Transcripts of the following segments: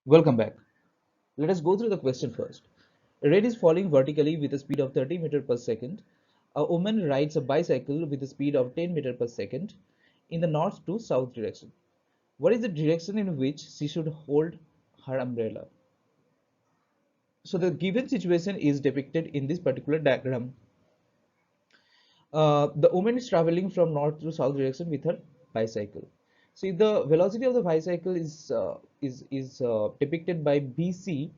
Welcome back. Let us go through the question first. A rain is falling vertically with a speed of 30 meters per second. A woman rides a bicycle with a speed of 10 meters per second in the north to south direction. What is the direction in which she should hold her umbrella? So the given situation is depicted in this particular diagram. The woman is traveling from north to south direction with her bicycle. See, the velocity of the bicycle is depicted by BC.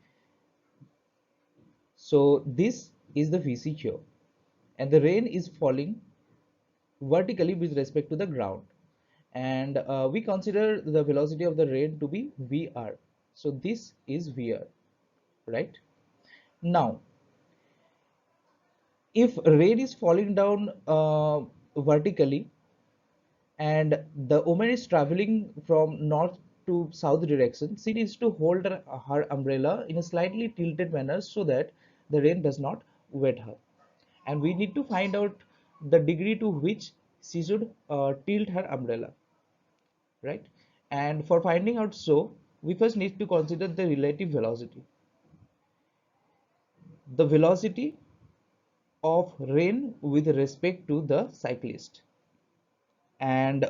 So this is the VC here, and the rain is falling vertically with respect to the ground, and we consider the velocity of the rain to be VR. So this is VR, right? Now, if rain is falling down vertically and the woman is traveling from north to south direction, she needs to hold her umbrella in a slightly tilted manner so that the rain does not wet her. And we need to find out the degree to which she should tilt her umbrella, right? And for finding out, so we first need to consider the relative velocity, the velocity of rain with respect to the cyclist. And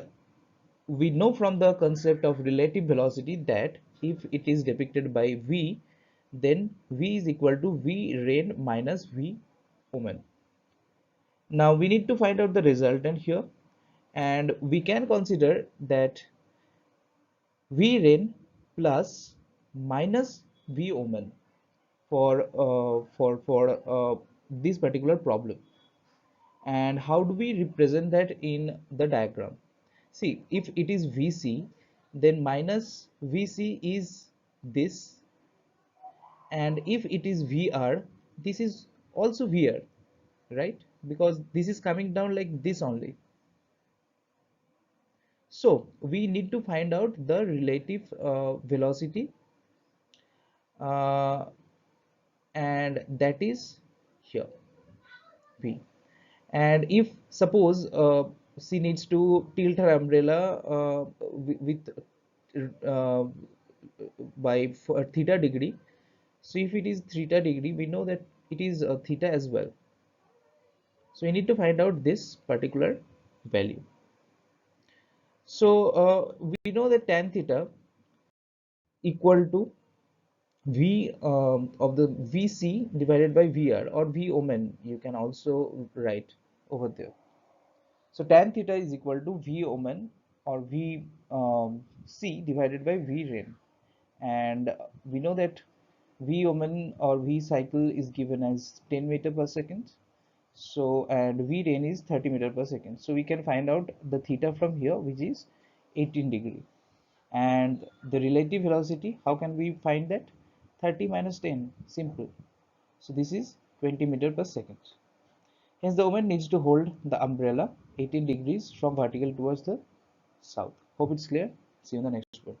we know from the concept of relative velocity that if it is depicted by v, then v is equal to v rain minus v woman. Now we need to find out the resultant here, and we can consider that v rain plus minus v woman for this particular problem. And how do we represent that in the diagram? See, if it is vc, then minus vc is this, and if it is vr, this is also vr, right? Because this is coming down like this only. So we need to find out the relative velocity, uh, and that is here v. And if suppose she needs to tilt her umbrella with uh, by theta degree, so if it is theta degree, we know that it is theta as well. So we need to find out this particular value. So we know that tan theta equal to v of the vc divided by vr, or v omen you can also write over there. So tan theta is equal to v omen or v c divided by v rain, and we know that v omen or v cycle is given as 10 meter per second. So and v rain is 30 meter per second. So we can find out the theta from here, which is 18 degree. And the relative velocity, how can we find that? 30 minus 10, simple. So this is 20 meter per second. Hence the woman needs to hold the umbrella 18 degrees from vertical towards the south. Hope it's clear. See you in the next one.